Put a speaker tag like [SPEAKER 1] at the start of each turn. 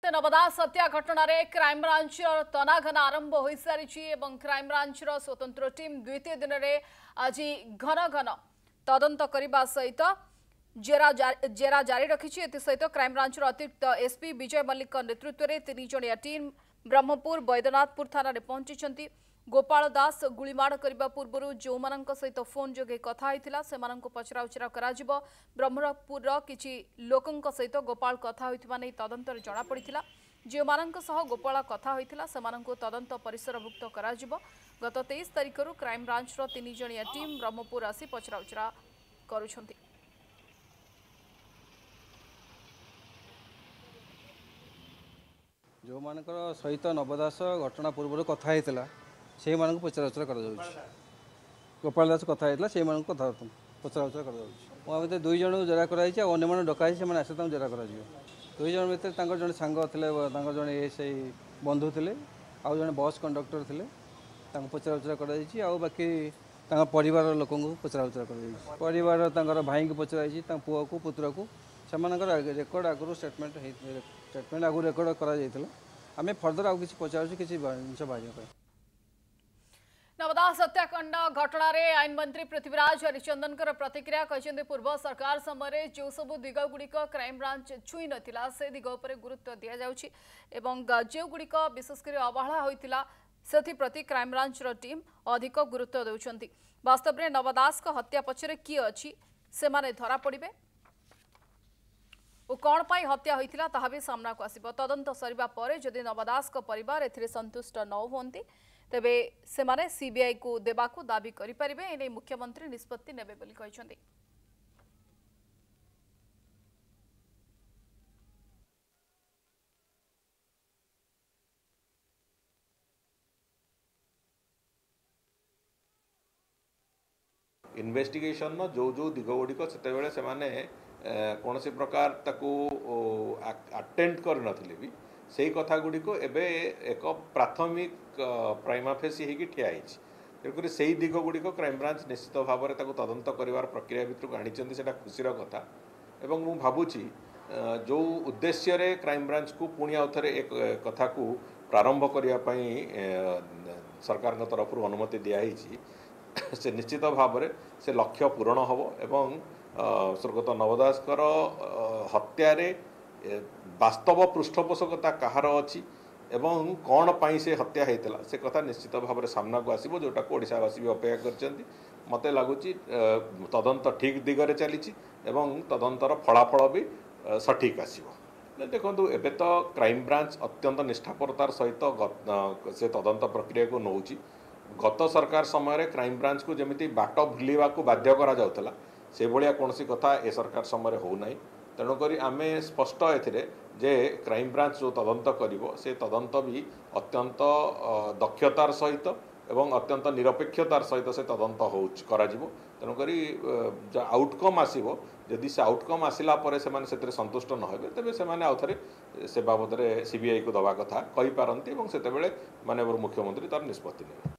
[SPEAKER 1] नवदास हत्या घटन क्राइमब्रांच तनाघना आरंभ हो सारी क्राइमब्रांच स्वतंत्र टीम द्वितीय दिन में आज घन घन तदंत करने सहित जेरा जारी रखी सहित क्राइमब्रांच अतिरिक्त एसपी विजय मल्लिक नेतृत्व में 3 जणिया टीम ब्रह्मपुर बैद्यनाथपुर थाना पहुंची। गोपाल दास गुलीमाड़ करने पूर्व जो सहित फोन जोगे कथा होता से पचराउचरा ब्रह्मपुर किसी लोकों सहित गोपाल कथा होता तदंत जमापड़ी जो गोपाल कथा होता से तदंत परिसरभुक्त करा गत 23 तारिख क्राइमब्रांच 3 जणिया टीम ब्रह्मपुर आसी पचराउचरा करुछंती।
[SPEAKER 2] जो मान सहित नवदास घटना पूर्व कथा होता से पचराउचरा कर गोपाल दास कथा होता से पचराउचरा कर 2 जन जेरा कराई अन्य डकाई से आसे जेरा कर 2 जन भितर जन सांग थे जन एसआई बंधु थे आउ जन बस कंडक्टर थे पचराउचरा कर बाकी परिवार लोक पचराउचरा कर परिवार भाई को पचराई पुआ को पुत्र को से रेकर्ड आगु स्टेटमेंट आगु रेकर्ड कर फर्दर आउ कि पचार किसी जिन बाहर।
[SPEAKER 1] नवदास हत्याकांड घटना रे आईन मंत्री पृथ्वीराज हरिचंदन प्रतिक्रिया कहते पूर्व सरकार समय जो सब दिग गुड़िक क्राइमब्रांच छुई नथिला से दिग पर गुरुत्व दि जाउछि एवं जो गुड़िक विशेषकर अवहेला होइतिला सेथि प्रति क्राइमब्रांच टीम अधिक गुरुत्व देउछंती। वास्तव में नवदास हत्या पछरे किए अछि से माने धरा पड़िबे और कौन पाई हत्या होइतिला ताहा भी सामना को आसीबो। तदंत सरिबा परे जदि नवदास परिवार एथिरे संतुष्ट न होंती तेबे सेमाने सीबीआई को देबाकू दाबी करि परिबे एने मुख्यमंत्री निष्पत्ति नेबे बोली कहिसंती।
[SPEAKER 3] इन्वेस्टिगेशन जो जो दिग गुड़िक से कौन से प्रकार ताकू अटेंड कर नथिले भी से कथा गुड़िक एबे एक प्राथमिक प्राइमा फेसी होगी ठिया तेणुक से दिग गुड़िक क्राइमब्रांच निश्चित भाव में तदंत कर प्रक्रिया भितर आनी खुशीर कथा एवं मु भावुची जो उद्देश्य रे क्राइमब्रांच को पुणी आउ थे एक कथा को प्रारंभ करने सरकार तरफ अनुमति दिखाई से निश्चित भाव में से लक्ष्य पूरण हम एवं स्वर्गत नवदास हत्यारे वास्तव पृष्ठपोषकता कहार अच्छी एवं कौन पाई से हत्या होता से कथा निश्चित भाव में सामना को आसो जोटा को ओडिशावासी भी अपेक्षा कर मत लगुच तदंत ठीक दिगरे चली तदंतर फलाफल भी सठिक आसो। देखो एबे तो क्राइमब्रांच अत्यंत निष्ठापरतार सहित से तदंत प्रक्रिया को नौ गत सरकार समय क्राइमब्रांच को जमी बाट भूलवा को बाध्य करा जाउतला से भाया कौन कथा ए सरकार समय होना तेणुक आम स्पष्ट जे क्राइमब्रांच जो तदंत कर तदंत भी अत्यंत दक्षतार सहित एवं अत्यंत निरपेक्षतार सहित से तदंत तेणुक जो आउटकम आसो जदि से आउटकम आसला से संतुष्ट न हे तेज से आउ थे से बाबद सीबीआई को दवा कथा कही पारती से माननीय मुख्यमंत्री तार निष्पत्ति ने।